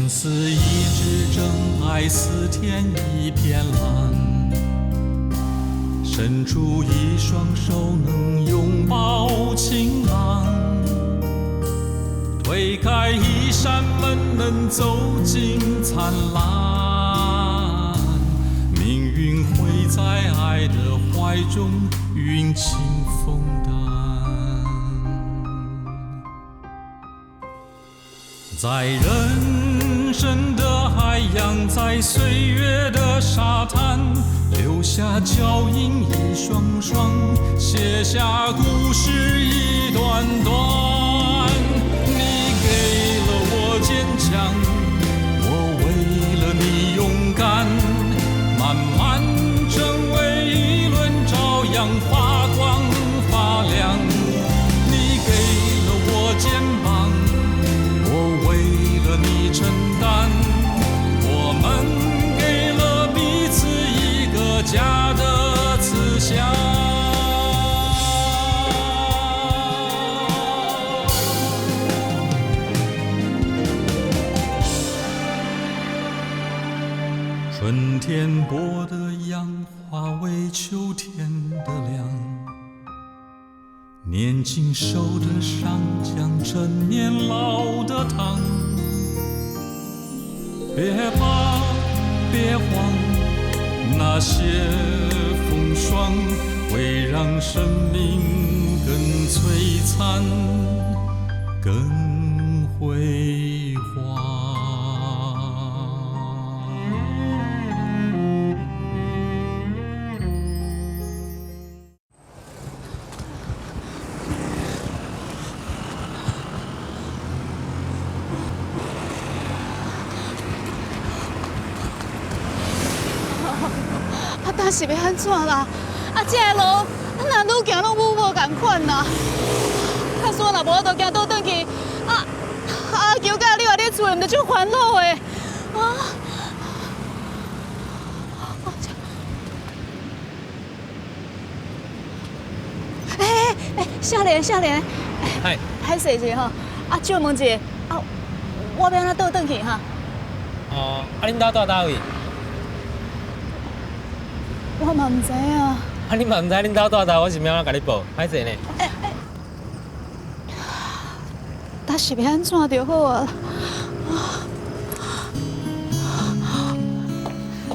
生死一纸真爱似天一片蓝，伸出一双手能拥抱晴朗，推开一扇门能走进灿烂，命运会在爱的怀中云轻风淡。在人生的海洋，在岁月的沙滩，留下脚印一双双，写下故事一段段。你给了我坚强，我为了你勇敢，慢慢成为一轮朝阳，发光发亮。你给了我肩膀，我为了你承担，我们给了彼此一个家的慈祥。春天播的杨化为秋天的凉，年轻受的伤将成年老的疼。别怕，别慌，那些风霜会让生命更璀璨，更辉煌。啊是要安怎啦？啊，这个路咱若愈行拢愈无共款啦。啊，煞若无我就行倒转去。求甲你话你厝毋着足烦恼的。少年，嗨，歹势者吼，啊，借问一下，啊，我要安怎倒转去哈？哦，恁兜住倒位？我嘛唔知啊。你嘛唔知恁兜住倒，我是要安怎甲你报？歹势呢？但是要安怎就好啊。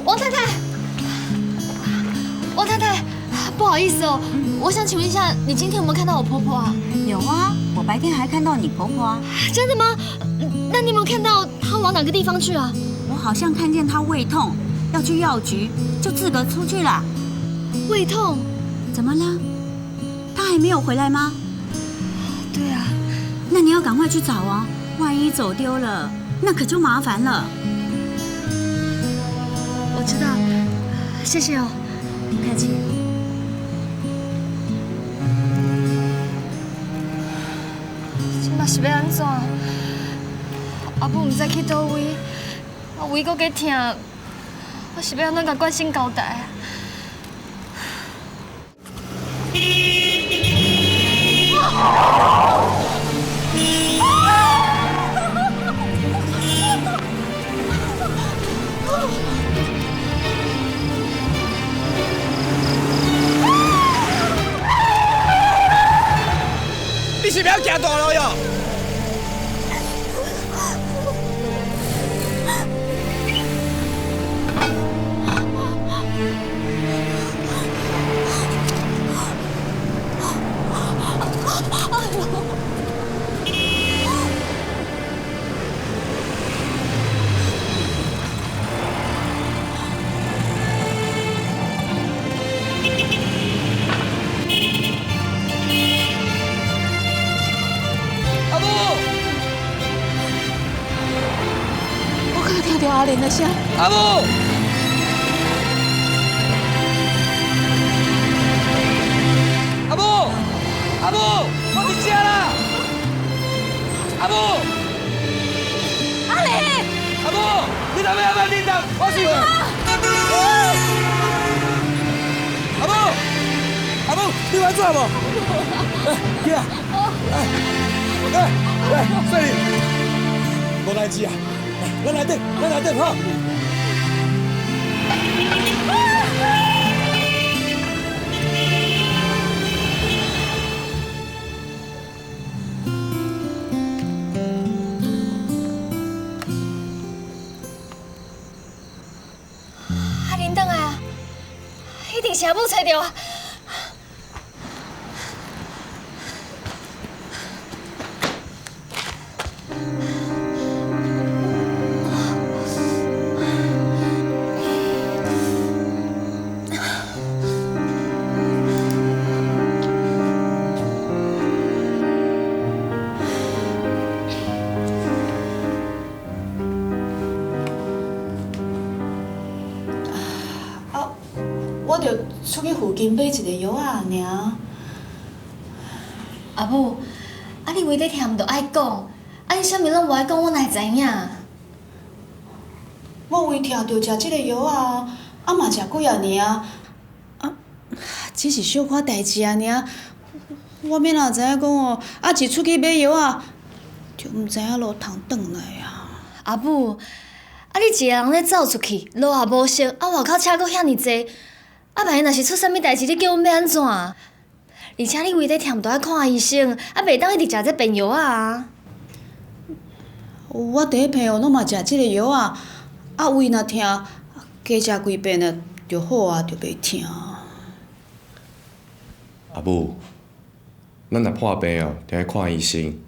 王太太，不好意思哦，我想请问一下，你今天有没有看到我婆婆啊？有啊，我白天还看到你婆婆啊。真的吗？那你有没有看到她往哪个地方去啊？我好像看见她胃痛，要去药局，就自个出去了。胃痛？怎么了？她还没有回来吗？对啊。那你要赶快去找哦，万一走丢了，那可就麻烦了。我知道，谢谢哦，不客气。现在是要安怎？阿母唔知去倒位，胃阁加痛，我是要安怎甲关心交代？你是不要行大路哟？听到阿玲的声。阿母，阿母，阿母，我伫遮啦！阿母，阿玲，阿母，你哪要阿领导？我是阿母，阿母，你安怎无？起来，来，细丽，无代志啊。咱来等哈。阿玲等来啊，一定是阿母找到啊。我就出去附近买一个药啊尔。阿母，啊你为咧听就爱讲，啊你啥物拢无爱讲，我哪会知影？我为听着食即个药啊，嘛食几啊年只是小可代志啊尔。我免哪知影讲哦，一出去买药就毋知影路通转来啊。阿母，你一个人咧走出去，路也无熟，外口车阁遐尼济，万一若是出啥物代志，你叫阮要安怎？而且你为咧忝，都爱看医生，袂当一直食这便药啊。我第一片拢嘛食即个药胃若疼，加食几遍就好就袂疼。阿母，咱若破病就爱看医生。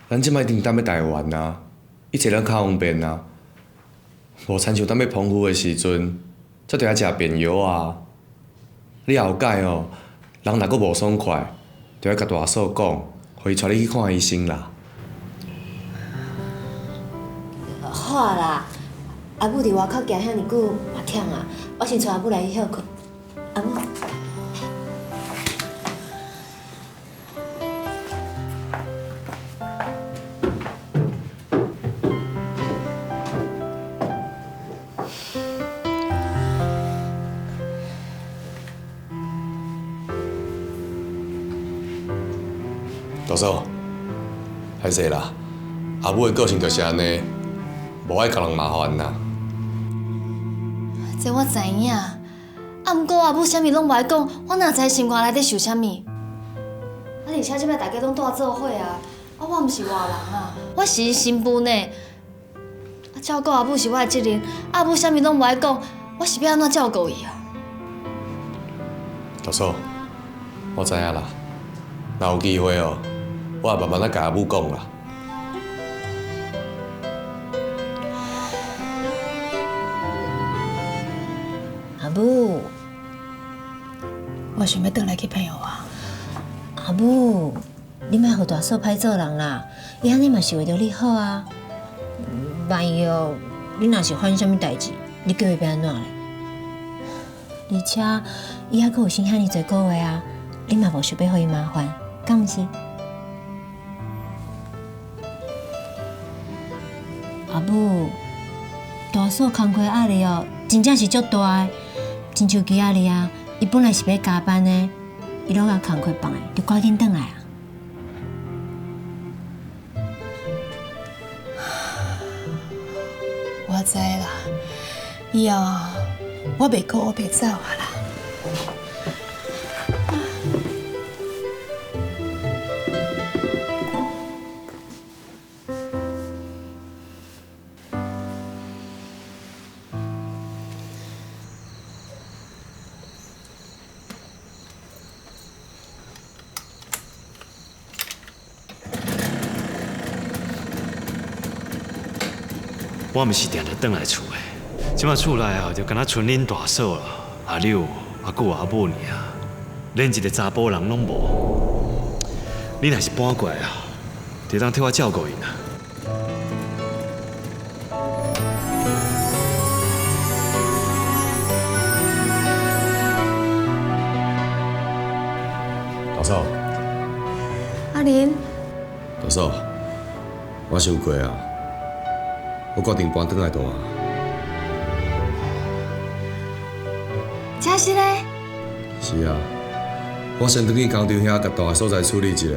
咱即摆一定等要台湾啊，一切咱较方便啊。无亲像等要澎湖的时阵，则着爱食便药啊。你也有解人若阁无爽快，就爱甲大嫂讲，互伊带你去看医生啦。好啊啦，阿母伫外口行遐尼久，嘛忝啊，我先带阿母来去歇困。阿母。大嫂，歹势啦，阿母的个性就是安尼，无爱甲人麻烦啦。这我知影，毋过阿母啥物拢无爱讲，我哪知心肝内底想啥物？而且即摆大家拢住做伙我毋是外人我是伊新妇呢。照顾阿母是我的责任，阿母啥物拢无爱讲，我是要安怎照顾伊啊？大嫂，我知影啦，若有机会我也慢慢甲阿母讲啦。阿母，我想要转来去朋友阿母，你莫互大嫂歹做人啦，伊安尼嘛是为着你好啊。万一你若是发生啥物代志，你叫伊要安怎咧？而且伊还阁有生遐尼侪个月你嘛无想要互伊麻烦，敢毋是？阿母，大嫂工课压力真正是足大的，亲像今仔日伊本来是要加班的，伊拢甲工课放的，就赶紧转来我知啦，以后我袂过，我袂走啦。我毋是定定转来厝的，即摆厝内就敢若剩恁大嫂、阿柳、还佫有阿母尔，连一个查甫人拢无。你若是搬过来就当替我照顾因啊。大嫂，阿玲，大嫂，我想过我决定搬转来住真是嘞？是我先转去工厂遐，甲大个所在处理一下，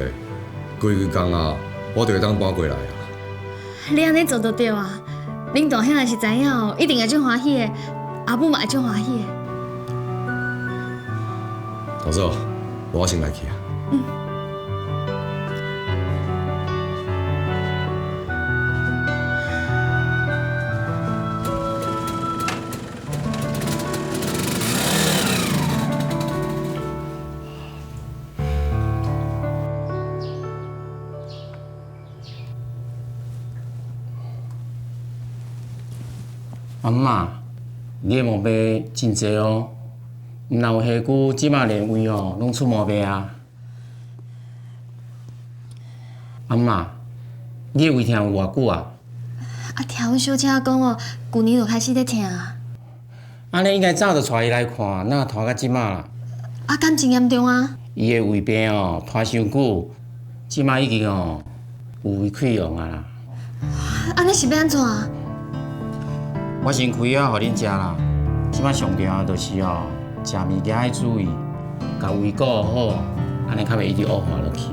规工我就会当搬过来你安尼做就对啊，恁大兄若是知影哦，一定会足欢喜的，阿母嘛会足欢喜的。大嫂，我先来去啊。阿嬷，你的毛病真济哦，毋然有下久，即马连胃哦拢出毛病啊。阿嬷，你的胃疼有偌久啊？啊，听阮小姐讲哦，旧年就开始咧疼啊。安尼应该早就带伊来看，哪拖到即马啦？啊，敢真严重啊？伊的胃病哦拖伤久，即马已经哦有胃溃疡啊啦。安尼是要安怎？我先开啊，互恁食啦。即马上重要就是哦，食物件爱注意，甲胃顾好，安尼较袂一直恶化落去。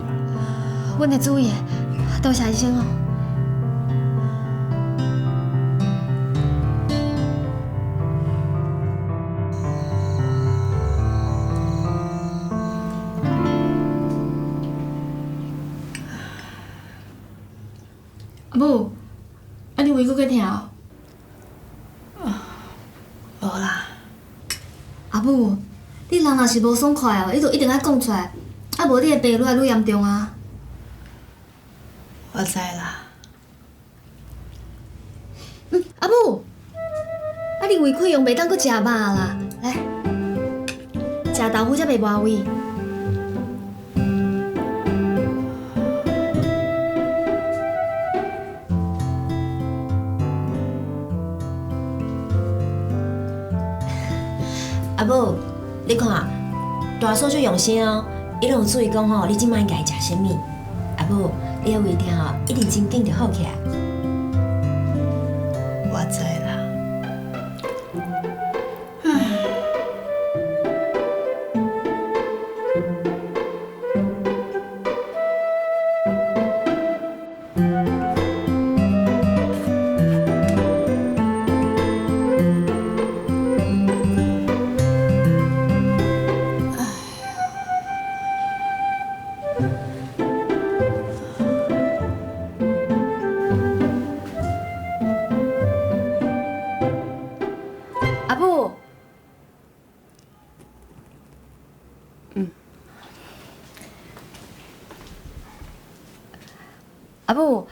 阮会注意的，多谢医生哦。阿母，啊你胃搁过疼哦？无啦，阿母，你人若是无爽快哦，你就一定爱讲出来，啊无你的病愈来愈严重啊。我知啦。阿母，啊你胃溃疡袂当搁食肉啦，来，食豆腐才袂麻胃。阿母，你看，大嫂最用心哦，伊拢有注意讲吼，你即摆应该食啥物。阿母，你的胃疼吼，一定真紧就好起来。我知啦。阿母，阿母，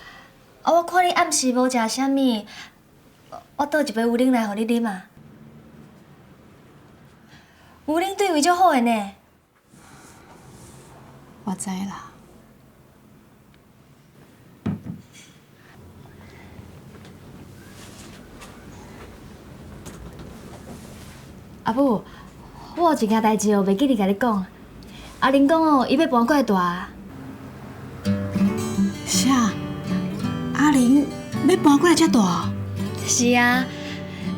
啊，我看你暗时无食啥物，我倒一杯牛奶来互你啉啊。牛奶对胃足好的呢。我知啦。阿母，我有一件代志哦，袂记哩甲你讲。阿玲讲哦，伊要搬过来住啊。啥？阿玲要搬过来遮住？是啊，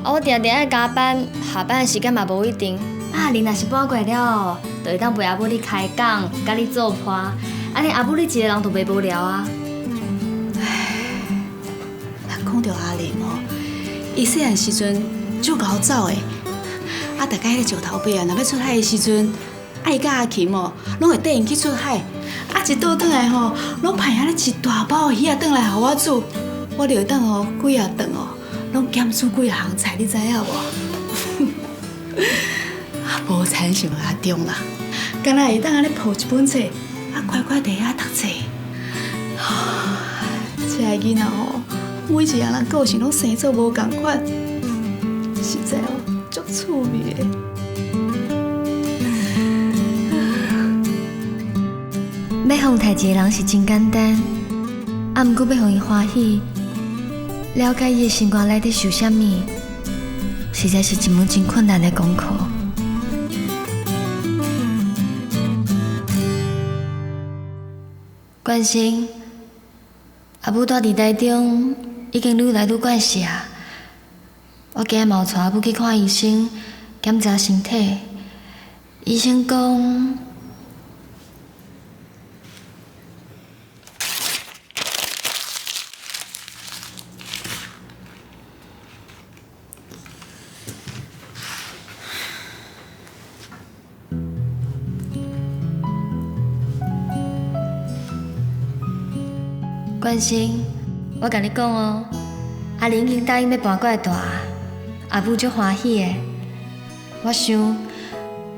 我定定爱加班，下班的时间嘛无一定。阿玲若是搬过来了，就会当陪阿母你开讲，甲你做伴，安尼阿母你一个人就袂无聊啊。讲到阿玲哦，伊细汉时阵足高走的。啊，大家迄个石头尾啊，若要出海的时阵，伊甲阿琴哦，拢会带因去出海。啊，一倒转来吼，拢派遐咧一大包鱼仔转来互我煮，我就会当哦几啊顿哦，拢减煮几啊项菜，你知影无？啊，无参想阿中啦，敢若会当安尼抱一本册，啊乖乖伫遐读册。这个囡仔吼，每一个人个性拢生做无共款，实在哦。足趣味的。要互代志的人是真简单，啊，毋过要互伊欢喜，了解伊的心肝内底想啥物，实在是一门真困难的功课。关心，阿母住伫台中，已经愈来愈惯势啊。我今日嘛有带阿母去看医生，检查身体。医生讲，关心，我甲你讲哦，阿玲已经答应要搬过来住，阿母足欢喜的。我想，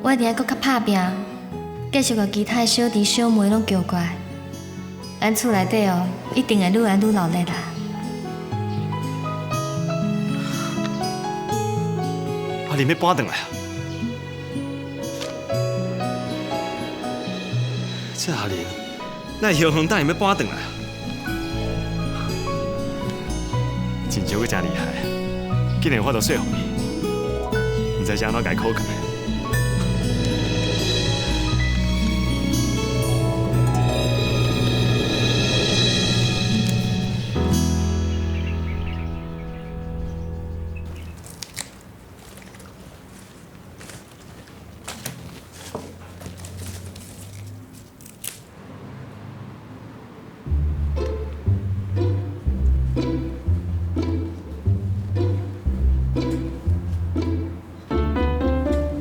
我一定要搁较拍拼，继续甲其他的小弟小妹拢叫过来，咱厝内底哦，一定会愈来愈闹热啦。阿玲要搬转来啊？这阿玲，那会恒等伊要搬转来啊？真少个真厉害，竟然有法度说服伊，唔知是安怎解口讲的。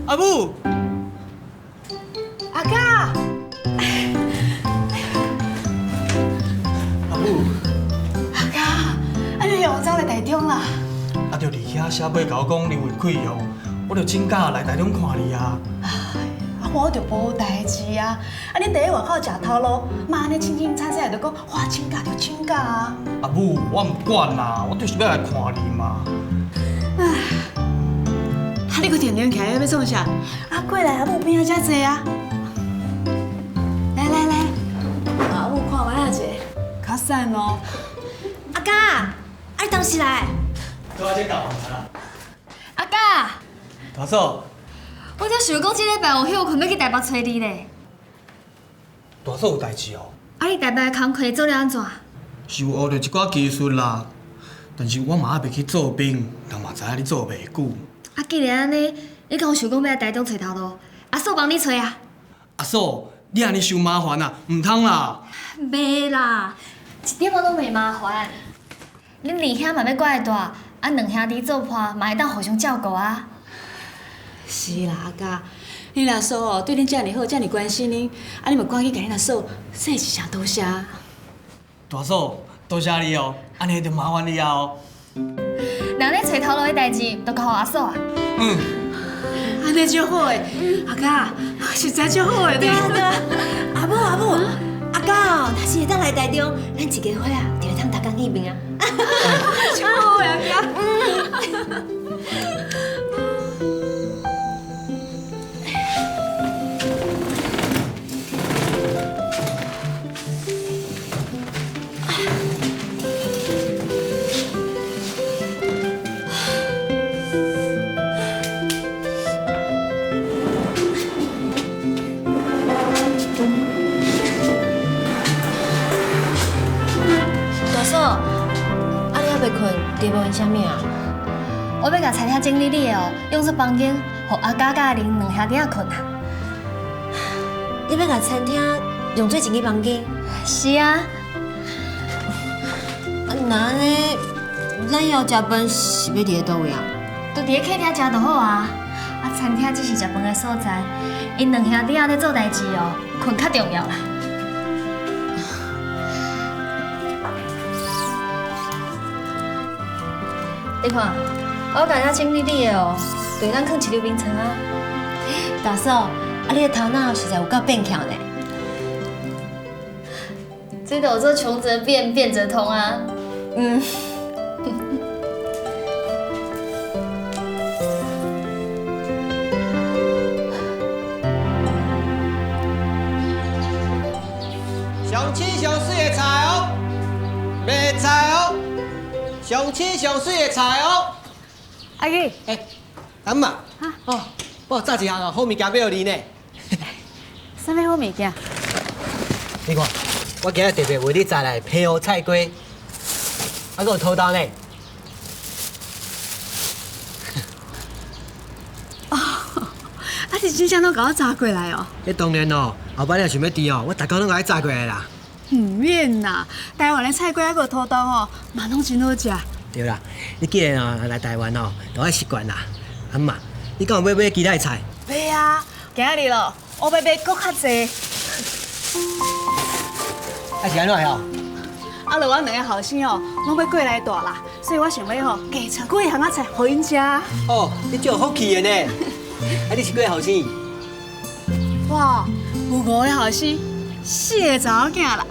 阿母，阿哥，阿母，阿哥，安尼又走来台中啦？啊，着伫遐写尾甲我讲你违规哦，我着真假来台中看你啊。我着无代志啊！啊，你伫外口食头路，嘛安尼清清彩彩就讲花请假就请假啊！阿母，我唔管啦，我就是要来看你嘛。啊，你搁定定起来要创啥？啊，过来阿母边仔遮坐啊！来来来，阿母看卖啊者，较瘦哦。阿哥，啊你当时来？都在搞啦。阿哥，大嫂，我才想讲，这礼拜有休困要去台北找你咧。大嫂有代志哦。啊，你台北的工课做了安怎？是有学到一寡技术啦，但是我嘛还袂去做兵，人嘛知影你做袂久。啊，既然安尼，你敢有想讲要来台中找头路？阿嫂帮你找啊。阿嫂，你安尼伤麻烦啊，唔通啦。袂啦，一点仔拢袂麻烦。恁二兄嘛要过来住，啊，两兄弟做伴嘛会当互相照顾啊。是啦，阿哥，你阿嫂哦对恁遮尔好，遮尔关心恁，啊，你嘛赶紧甲恁阿嫂说一声多谢。大嫂，多谢你哦，安尼就麻烦你啊哦。人咧找头路的代志，都交阿嫂啊。安尼就好诶，阿哥，实在就好诶，对啊对啊。阿母，阿哥哦，若是会当来台中，咱一家伙啊，就会当逐工见面啊。就好诶，阿哥。你要问啥物啊？我要甲餐厅整理你的哦，用作房间，互阿家甲阿玲两兄弟仔困啊。你要甲餐厅用做一个房间？是啊。那安尼，咱以后食饭是要伫咧倒位啊？就伫咧客厅食就好啊。啊，餐厅只是食饭的所在，因两兄弟仔咧做代志哦，困较重要啦。你看，我甲遐整理你的哦，对咱放一溜冰床啊。大嫂，啊，你的头脑实在有够变巧呢。这个有做穷则变，变则通啊。上青上水的菜哦，卖菜哦，上青上水的菜哦。阿姨，阿嬷，哦，我有炸一项好物件要互你呢。啥物好物件？你看，我今日特别为你摘来皮乌菜瓜，还有土豆呢。啊，你真正拢甲我炸过来哦？迄当然咯，后摆你若想要吃哦，我逐工拢甲你炸过来啦。唔免啦，台湾的菜瓜还有土豆吼，嘛拢真好食。对啦，你既然哦来台湾哦，就爱习惯啦。阿嬷，你敢有要买其他的菜？买啊，今日咯，我要买搁较济。啊是安怎哦？啊，落阮两个后生哦，拢要过来大啦，所以我想要吼加炒几项仔菜互因食。哦，你真有福气的呢。啊，你是几个后生？哇，有5个后生，4个查某囝啦。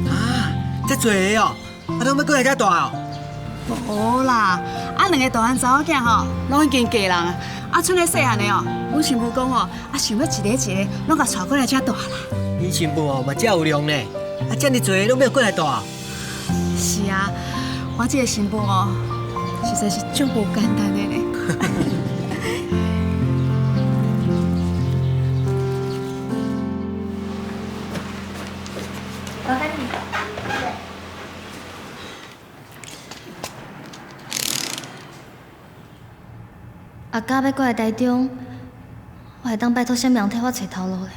啊，这多个哦，啊，拢要过来遮大哦。无啦，啊2个大汉查某囝吼，拢已经嫁人啊。啊，剩个细汉的哦，阮新妇讲哦，啊想要一个拢甲带过来遮大啦。你新妇哦，嘛真有量呢。啊，遮尔多拢要过来大。是啊，我这个新妇哦，实在是足无简单的呢。麻烦你。阿甲要过来台中，我会当拜托啥物人替我找头路嘞？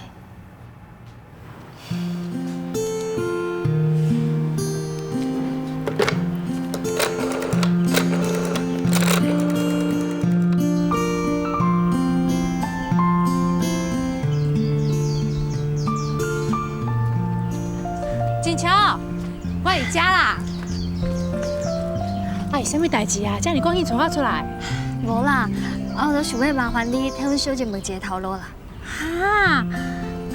锦乔，我伫遮啦。啊，有啥物代志啊？这样你赶紧带我出来。无啦，我就想要麻烦你替阮小姐问一个头路啦。哈，啊，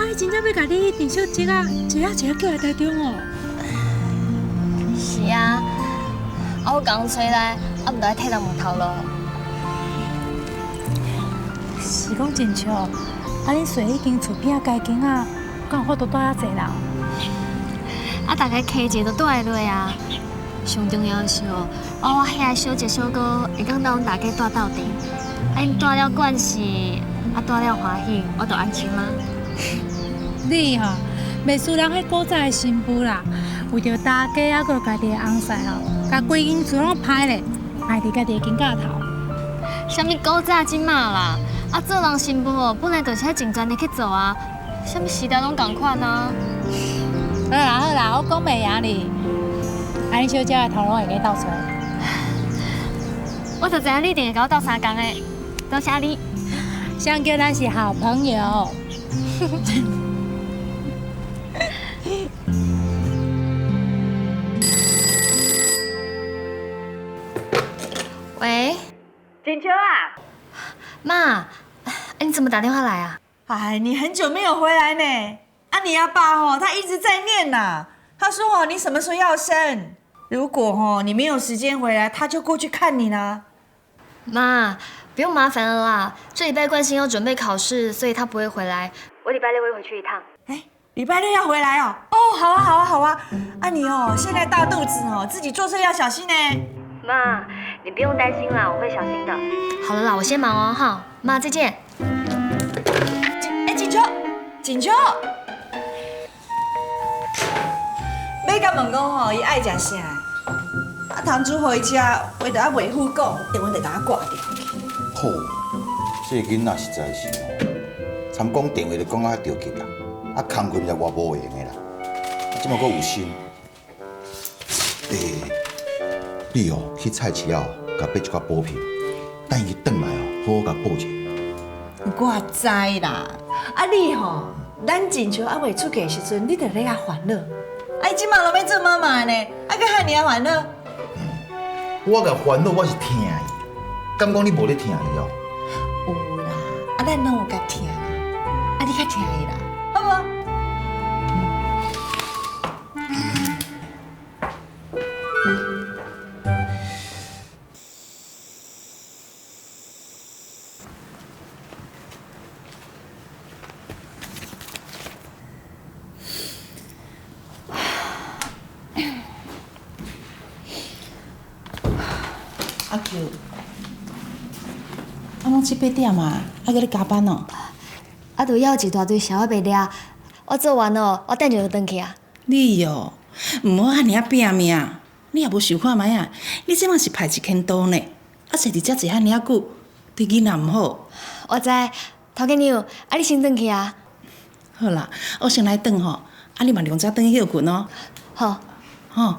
你真正要甲你陈小姐啊，一下叫来台中哦？是啊，我刚找来，毋就爱替人问头路。是讲锦乔，啊，恁厝已经厝边啊改建啊，敢有法度带遐济人？啊，大概客一都住会落啊。上重要的是哦，我遐小姐小哥会当当大家住到底。啊，因住了惯势，啊住了欢喜，我就安心啊。你吼，袂输人迄古早的新妇啦，为着大家啊，佮家己的翁婿吼，甲规间厝拢歹咧，卖伫家己的金甲头。啥物古早即马啦？啊，做人新妇哦，本来就是要尽全力去做啊。啥物时代拢共款啊。好啦好啦，我讲袂赢你。啊，你小姐的头路会给倒出来。我就知影你一定会甲我斗相共的，多谢你。想叫咱是好朋友。喂，锦秋啊，妈，你怎么打电话来啊？哎，你很久没有回来呢。啊，你阿爸哦，他一直在念呐。他说哦，你什么时候要生？如果哦你没有时间回来，他就过去看你啦。妈，不用麻烦了啦。这礼拜冠心要准备考试，所以他不会回来。我礼拜六会回去一趟。哎，礼拜六要回来哦。哦，好啊，好啊，好啊。啊，你哦，现在大肚子哦，自己坐车要小心呢。妈，你不用担心啦，我会小心的。好了啦，我先忙哦，哈，妈，再见。锦秋，锦秋，要甲问讲吼，伊爱食啥？啊，堂主互伊食，话着啊袂赴讲，电话就甲我挂掉。好，这囡仔实在是哦，参讲电话就讲啊着急啦，啊工课就我无会用的啦，即马佫有心。你哦去菜市啊，甲买一寡补品，等伊转来哦，好好甲补者。我知啦，啊你吼，咱锦秋还未出嫁的时阵，你就咧遐烦恼。啊，伊即马拢要做妈妈呢，啊，佮遐尔烦恼。我甲烦恼，我是听伊，敢讲你无咧听伊哦？有啦，啊，咱拢有甲听啦，啊，你较听伊啦，好无？阿舅，啊，拢7、8点啊，还搁咧加班哦。啊，就要一大堆小白抓，我做完了，我等下就回去啊。你哦，唔好遐尔拼命，你也无想看卖啊？你即马是派一千多呢，啊，坐伫遮坐遐尔久，对囡仔唔好。我知，头家娘，啊，你先回去啊。好啦，我先来转吼，啊，你嘛量早回去休困哦。好。吼。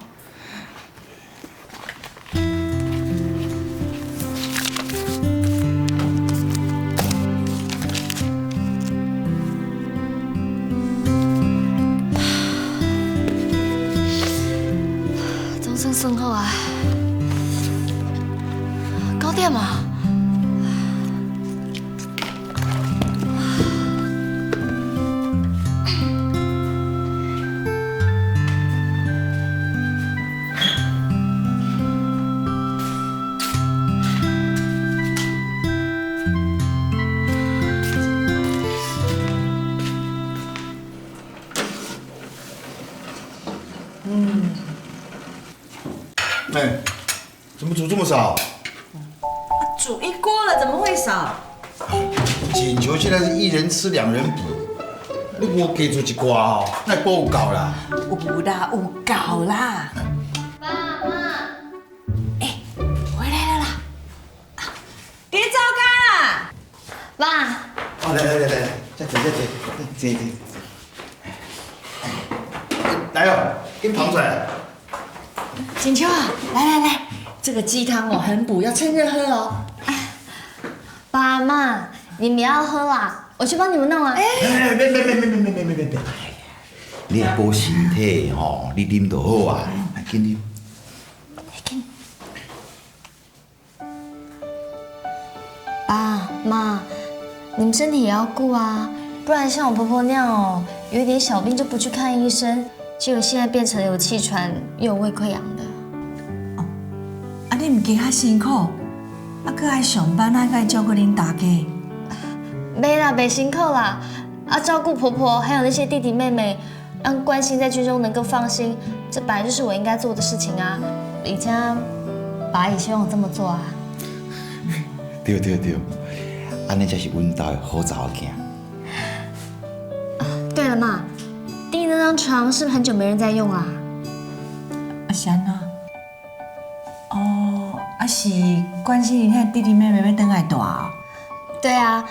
哎，怎么煮这么少？煮一锅了，怎么会少？锦球现在是1人吃2人补，你我给煮一锅哦，那锅有够啦。有啦，有够啦。爸妈，回来了啦！别糟糕啦！爸，哦，来，再坐。来哦，跟捧出来。锦秋啊，来，这个鸡汤哦很补，要趁热喝哦。爸妈，你不要喝啦，我去帮你们弄啊。别，你要补身体吼，你啉就好啊，紧啉。爸妈，你们身体也要顾啊，不然像我婆婆那样哦，有一点小病就不去看医生，结果现在变成有气喘又有胃溃疡的。啊，你唔惊较辛苦，啊，搁爱上班，啊，该照顾恁大家。没啦，没辛苦啦，啊，照顾婆婆还有那些弟弟妹妹，让关心在军中能够放心，这本来就是我应该做的事情啊。李家爸也希望我这么做啊。对，安尼才是阮家的好查某囝。对了嘛，弟弟那张床是不是很久没人在用啦？啊，是安怎？哦，啊是关心你看弟弟妹妹要等来大哦。对啊，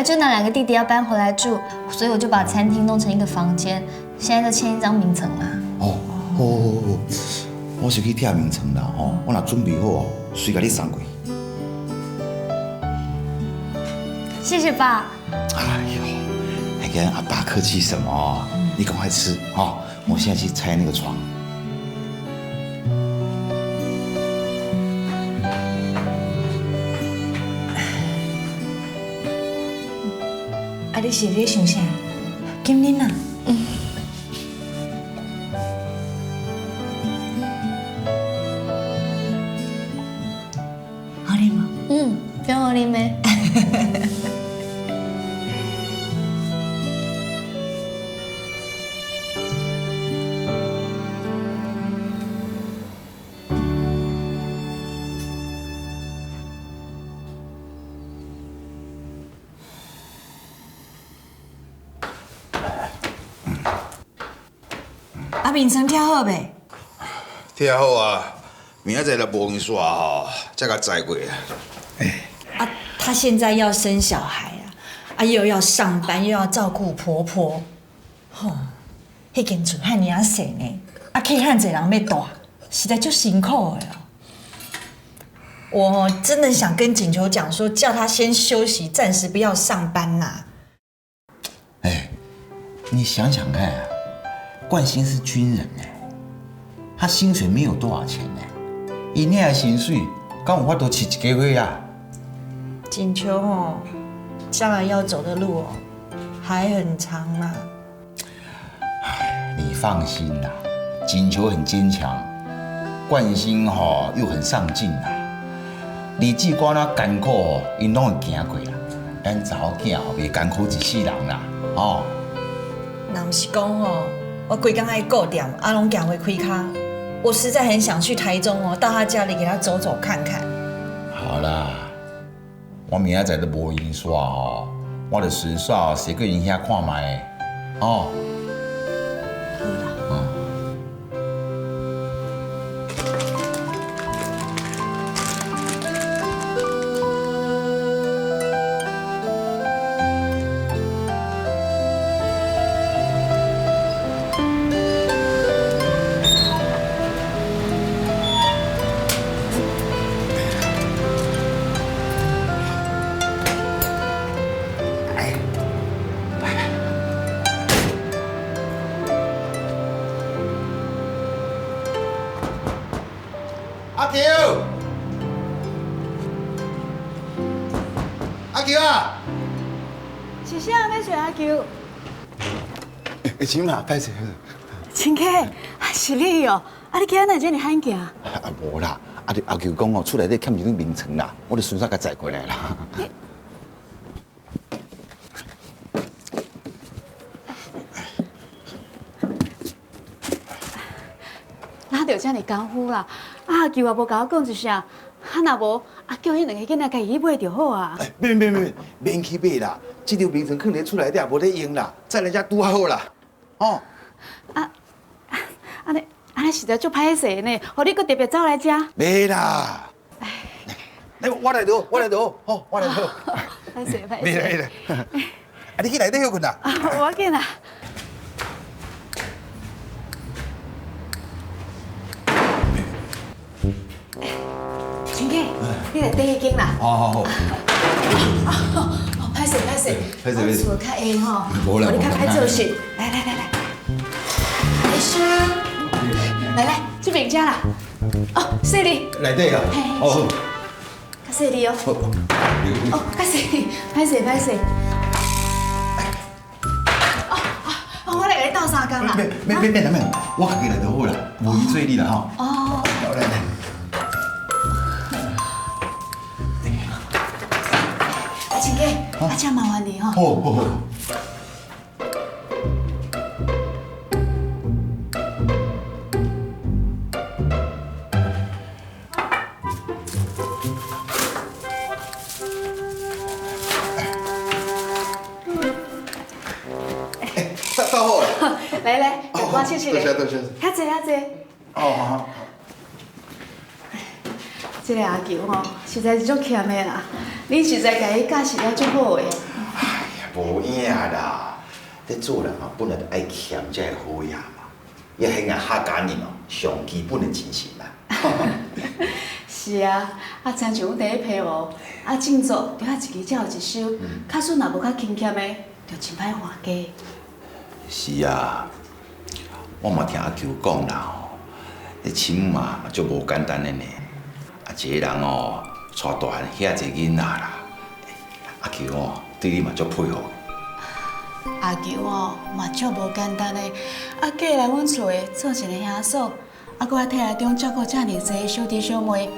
就那2个弟弟要搬回来住，所以我就把餐厅弄成一个房间，现在就签1张名册啦。哦，好，我是去贴名册啦吼，我若准备好哦，随甲你送过。谢谢爸。哎呦，还跟阿爸客气什么？你赶快吃哦，我现在去拆那个床。啊，你是咧想啥？紧啉啊！好啉吗？不用我啉咩？啊，名称贴好未？贴好啊，明仔载来无用煞吼，才甲载过啊。啊，她现在要生小孩啊，又要上班，又要照顾婆婆，吼，迄间厝汉尔细呢，啊，可以汉侪人要大，实在就辛苦的哦。我真的想跟锦球讲说，叫她先休息，暂时不要上班啦。你想想看啊，冠兴是军人哎，他薪水没有多少钱呢，以那的薪水，敢有法度饲1个月啊？锦球哦，将来要走的路哦，还很长啊。你放心啦，锦球很坚强，冠兴又很上进啦。日子过哪艰苦哦，因拢会行过啦。咱查某囝袂艰苦一世人啦，哦。那不是讲哦，我规工爱顾店，啊拢行袂开卡。我实在很想去台中哦，到他家里给他走走看看。好啦，我明仔载都无闲煞吼，我就顺煞踅过因遐看卖哦。阿球啊！是啥要找阿球？请啦，歹势。亲客，是你哦！啊，你今仔哪这么罕行？啊，无啦，阿球讲哦，厝内底欠一张名册啦，我就顺手甲载过来啦。哪有这么功夫啦？啊，阿舅也无甲我讲一声，啊若无叫迄两个囡仔家己去买就好啊。免去买啦，这条名片放伫厝内底无咧用啦，再来遮拄好啦。哦。安尼实在足歹势呢，互你搁特别走来遮。袂啦。来，我来倒，好，我来倒。歹势。袂啦。啊，你去内底休困啦。我要紧啦。陈哥，你来底迄间啦。好。歹势。我厝较闲吼，你较歹做事。来。医生。来，这边遮啦。哦，谢你。内底啊。哦。较谢你哦。哦，较谢你，歹势。我来甲你斗相共啦。免，我家己来就好啦，无伊做你啦吼。哦。来。陈哥，请麻烦你吼。好。到好了。来，我切切咧。多谢。较济。好。这个阿舅吼，实在是足欠的啦。你实在甲伊教识了足好的。哎呀，无影啦，这做人啊，本来就爱欠才会好呀嘛。也迄个客家人哦，上基本的精神啦。是啊，亲像阮第一批哦，静坐着一支才有一首，卡数若无较轻欠的，就真歹还价。是啊，我嘛听阿舅讲啦吼，这亲嘛足无简单的呢。一个人哦，带大汉遐济囡仔啦，阿舅哦，对你嘛足佩服。阿舅哦，嘛足无简单的，嫁来阮厝的做一个兄嫂，搁来替来中照顾遮尔济小弟小妹，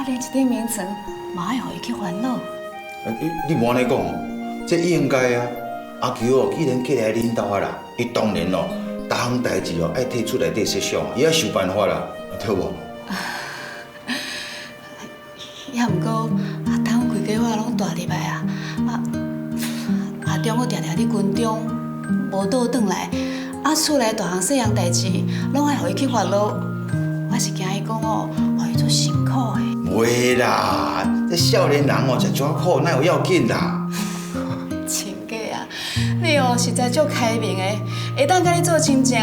连一点名床嘛爱互伊去烦恼。你莫安尼讲，这应该啊。阿舅哦，既然嫁来恁兜啊啦，伊当然哦，逐项代志哦爱替厝内底设想，伊爱想办法啦，对无？也毋过，当规家伙拢大入来啊，中我常常伫军中无倒转来，厝内大项细项代志拢爱互伊去烦恼，我是惊伊讲哦，互伊做辛苦的。袂啦，这少年人哦，食怎苦，哪有要紧啦？亲家啊，你哦实在足开明的，会当甲你做亲情，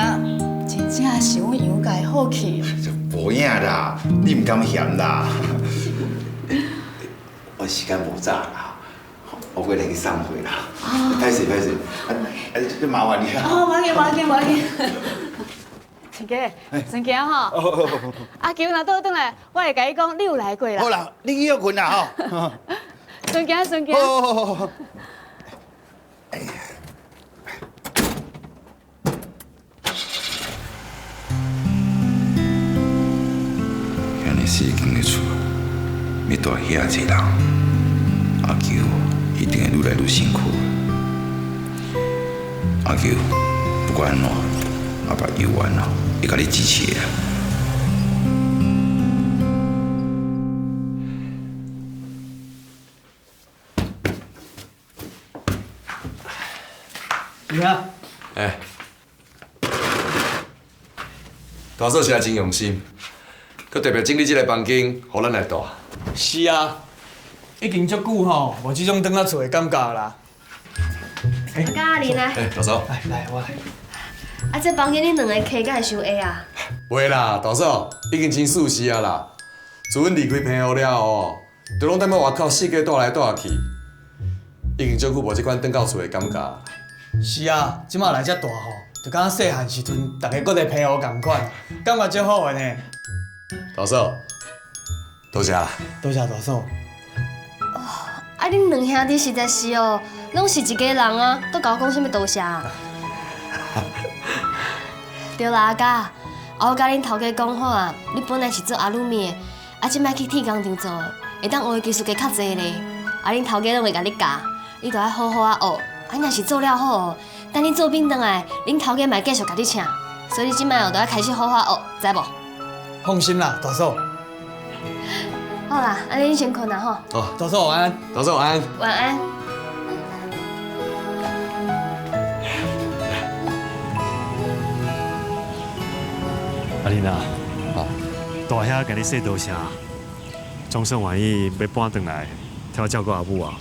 真正是阮杨家的好气。无影啦，你唔敢嫌啦。我时间无早啦，我过来去送货啦。歹势，这麻烦你啦。哦，无要紧。亲家，先行吼。阿舅若倒转来，我会甲伊讲，你有来过啦。好啦，你去休困啦吼。先行。好。哎呀。遐尼四间的厝，要住遐济人，阿舅一定会愈来愈辛苦。阿舅，不管安怎，阿爸永远哦会甲你支持的。是啊。大嫂是真用心，佮特别整理这个房间，互咱来住。是啊，已经足久吼，无这种倒仔厝的感觉啦。嘉玲啊，大嫂，来，我来。这房间恁两个客敢会伤矮啊？袂啦，大嫂已经真舒适啊啦。自阮离开平湖了后，就拢踮咧外口四界住来住去，已经足久无这款倒到厝的感觉。是啊，即马来遮大吼，就敢细汉时阵，大家搁在平湖共款，感觉足好的呢。大嫂，多谢啦。多谢大嫂。恁两兄弟实在是哦，拢是一家人啊，都甲我讲啥物多谢啊？对啦，阿嘉，我甲恁头家讲好啊，你本来是做阿鲁米的，即摆去铁工厂做，会当学的技术加较济咧。恁头家拢会甲你教，你著爱好好啊学。若是做了好，等你做兵倒来，恁头家嘛继续甲你请。所以你即摆哦，著爱开始好好学，知无？放心啦，大嫂，好啦，安尼你先困啦吼。哦，大嫂晚安，大嫂晚安。晚安。阿玲啊，大兄甲你说多谢，总算愿意要搬转来，替我照顾阿母啊。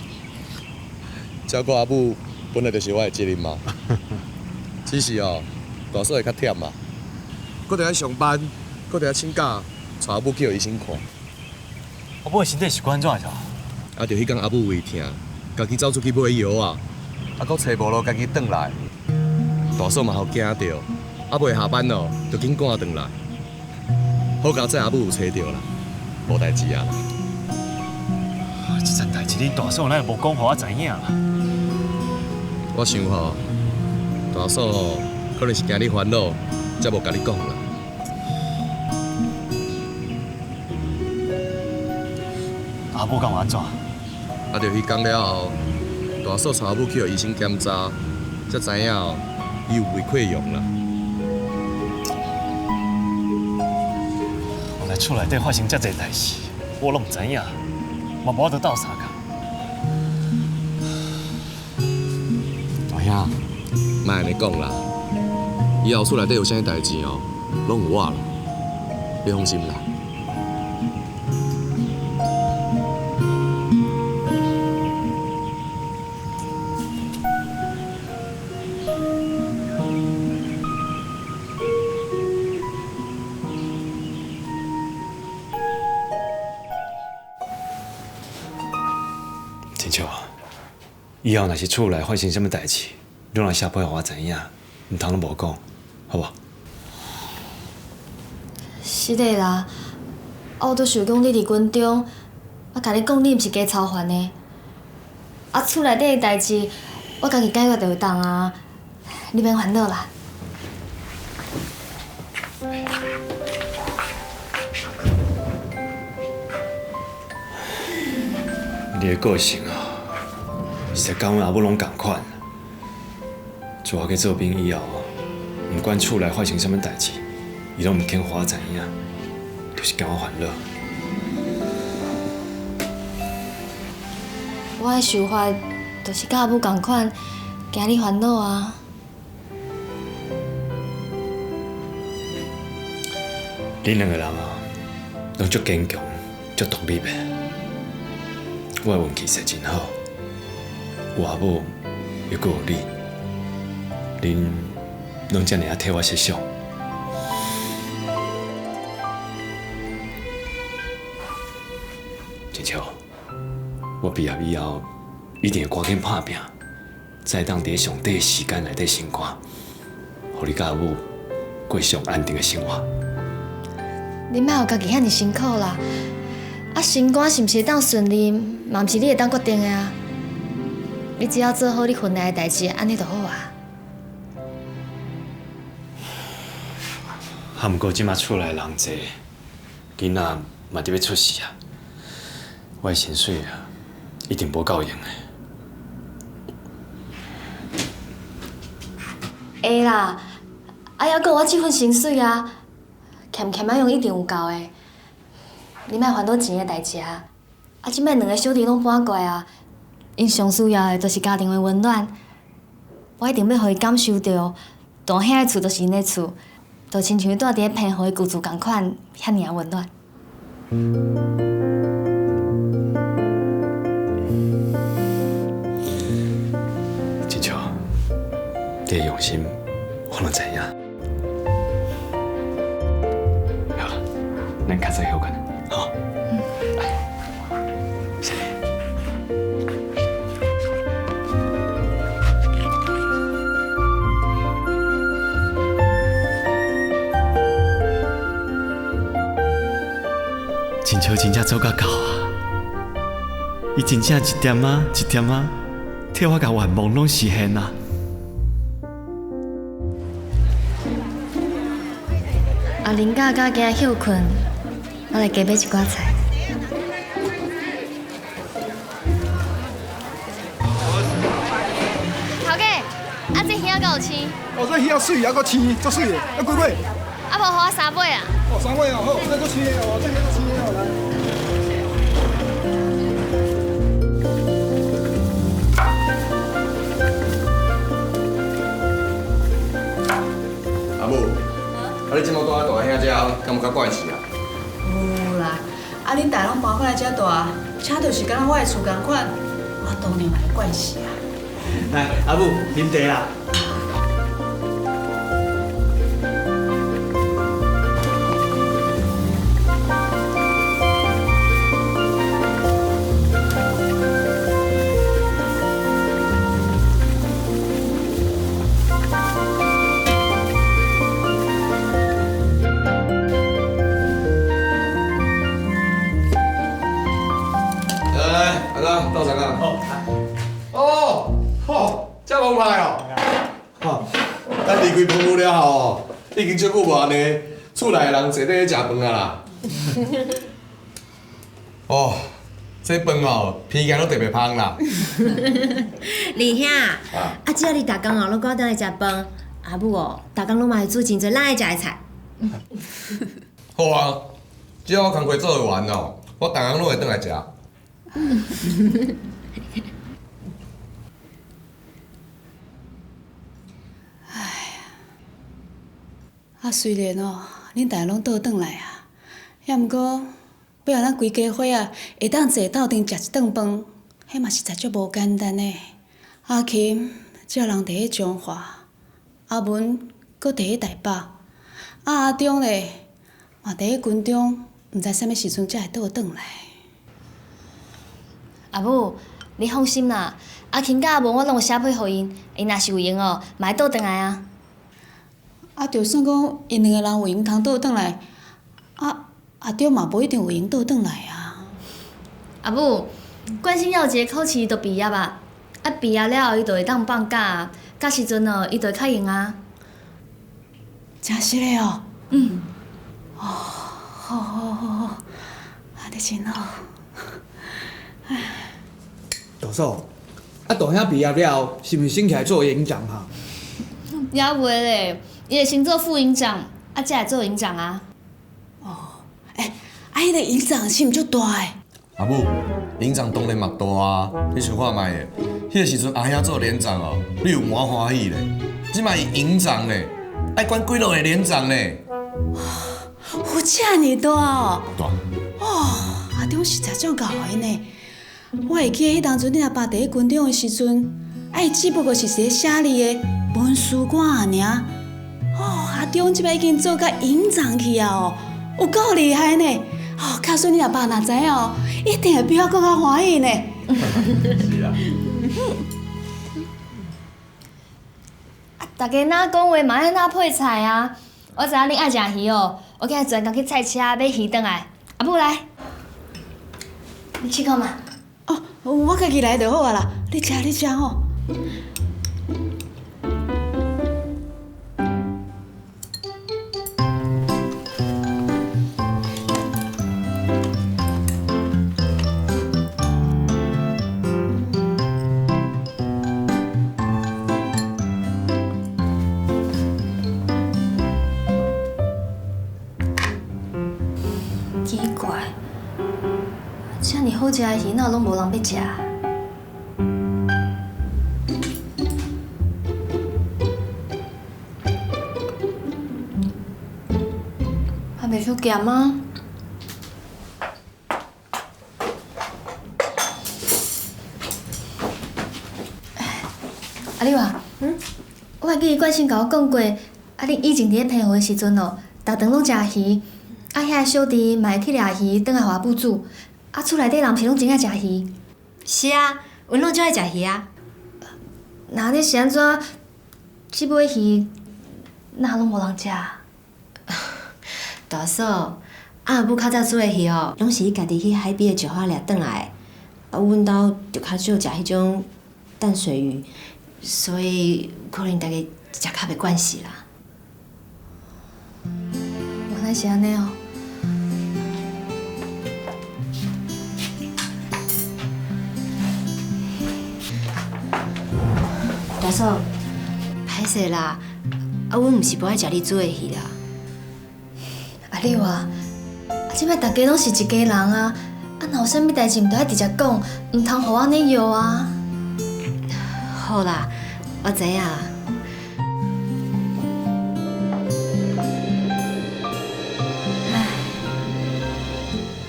照顾阿母本来就是我的责任嘛，只是哦，大嫂会较忝嘛，搁得要上班，搁得要请假，带阿母去互医生看。阿母的身体是安怎是？啊，就迄天阿母胃疼，家己走出去买药啊，啊，搁找无路，家己转来。大嫂嘛好惊着，啊，未下班哦，就紧赶转来。好佳哉阿母有找着啦，无代志啊。这件代志恁大嫂哪会无讲，互我知影啦？我想吼，大嫂吼可能是惊你烦恼，才无甲你讲啦。阿母敢有安怎？啊，就迄天了后，大嫂带阿母去互医生检查，才知影哦，伊有胃溃疡啦。原来厝内底发生遮侪代志，我拢唔知影，嘛无得斗相共。大兄，莫安尼讲啦，以后厝内底有啥物代志哦，拢有我啦，你放心啦。真笑啊！以后若是厝内发生什么代志，你若写报互我知影，唔通拢无讲，好无？是的啦，我都想讲你伫军中，我甲你讲，你毋是假操烦的。啊，厝内底的代志，我家己解决就会当啊，你免烦恼啦。你的个性啊，实在甲阮阿母拢共款。自我去做兵以后，不管厝内发生什么代志，伊拢唔肯互我知影，就是惊我烦恼。我的想法就是甲阿母共款，惊你烦恼啊。恁两个人啊，拢足坚强，足独立的。我的运气实真好，有阿母又阁有你，恁拢遮尔啊替我设想。真巧，我毕业以后一定会赶紧打拼，才当伫上短的时间内底升官，互你甲阿母过上安定的生活。你莫有家己遐尼辛苦啦！啊，升官是毋是会当顺利，嘛毋是你会当决定的啊。你只要做好你份内的代志，安尼就好啊。啊，毋过即马厝内人侪，囡仔嘛得要出世啊，我的薪水啊，一定无够用的。会啦，啊，还阁有我即份薪水啊，欠仔用一定有够的。你莫烦恼钱的代志啊！啊，即摆两个小弟拢搬过来啊，因上需要的就是家庭的温暖。我一定要互伊感受到，大兄的厝就是因的厝，就亲像住伫偏乡的居住共款，遐尔温暖。真巧，你的用心，我拢知影。好了，咱较早休困。好，谢谢。真巧，真正做甲到啊！伊真正一点啊，一点啊，替我甲愿望拢实现啊！啊，林家甲今日休困。我来加买一寡菜。头家，啊这鱼啊够有青？哦，这鱼啊水啊，搁青，足水的，啊几尾？啊无，互我3尾啊。哦，3尾哦，好，这个青的哦，这个青的哦，来。你即么住喺大兄遮，敢有较怪事啊？有啦，啊，恁大拢搬过来遮住，车就是敢若我的厝共款，我当然会怪事啊。来，阿母啉茶啦。到啥啊？这么快哦！咱离开澎湖了后，已经足久无安尼，厝内的人坐底食饭啊啦。这饭哦，偏向都特别香啦。二兄，只要你逐工哦，拢赶倒来食饭，阿母哦，逐工拢嘛会煮真侪咱爱食的菜。好啊，只要我工课做得完哦，我逐工拢会倒来食。虽然哦，恁大家拢倒转来啊，也毋过要让咱规家伙啊会当坐斗阵食一顿饭，迄嘛实在足无简单呢。阿琴只人伫咧彰化，阿文搁伫咧台北，阿中咧嘛伫咧军中，毋知啥物时阵才会倒转来。阿母，你放心啦，阿琴甲阿文我拢有写批互因，因若是有闲哦，嘛会倒转来啊。就算讲因两个人有闲通倒转来，阿中嘛无一定有闲倒转来啊。阿母，冠心要有一个考试就毕业啊，毕业了后伊就会当放假啊，到时阵哦，伊就会较闲啊。真实的哦。好，安尼真好。大嫂，大兄毕业了后，是毋是升起来做营长哈？也袂咧，伊会先做副营长，才会做营长啊。迄个营长是毋足大诶？阿母，营长当然嘛大啊，你想看卖诶，迄个时阵阿兄做连长哦，你有满欢喜咧。即摆伊营长咧，爱管几落个连长咧。有遮尔大哦？大。阿中实在足够诶呢。我会记得迄当阵恁阿爸伫咧军中诶时阵，伊只不过是一个写字诶文书官尔。阿中即摆已经做甲营长去啊哦，有够厉害呢！假使恁阿爸若知影哦，一定会比我更较欢喜呢。是啊。大家哪讲话嘛爱哪配菜啊？我知影恁爱食鱼哦，我今日专工去菜车买鱼转来。阿母来，你试看嘛。我家己来就好啊啦，你食吼。奇怪，遮尔好食的鱼，哪拢无人要食？还袂出咸吗？阿六啊，我还记得冠心甲我讲过，恁以前伫咧澎湖的时阵哦，逐顿拢食鱼。遐个小弟嘛会去掠鱼，转来互阿母煮。厝内底人是拢真爱食鱼。是啊，阮拢最爱食鱼啊。那你是安怎？即尾鱼哪拢无人食？大嫂，阿母较早煮的鱼哦，拢是伊家己去海边的石花掠转来的。阮兜就较少食迄种淡水鱼，所以可能大家食较袂惯势啦。原来是安尼哦。大嫂，歹势啦，阮毋是不爱食你煮的鱼啦。阿六啊，即摆大家拢是一家人啊，若有啥物代志，毋着爱直接讲，毋通互我安尼摇啊。好啦，我知影啦。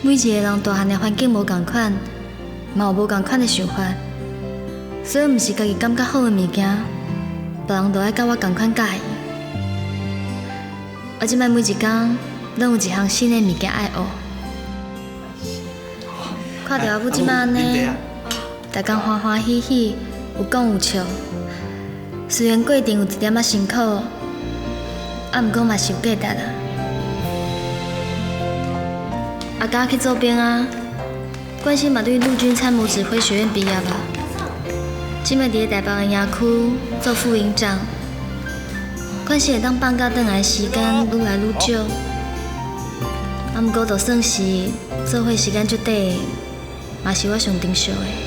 每一个人大汉的环境无共款，嘛有无共款的想法，所以毋是家己感觉好的物件，别人都爱甲我共款喜欢。我即摆每一天拢有一项新的物件爱学。看到我母即摆安尼，逐工欢欢喜喜，有讲有笑。虽然过程有一点仔辛苦，毋过嘛是有价值啦。阿家去做兵啊，冠希嘛对陆军参谋指挥学院毕业吧，即摆伫咧台北的营区做副营长。冠希会当放假转来的时间愈来愈少，毋过就算是做伙时间足短，嘛是我上珍惜的。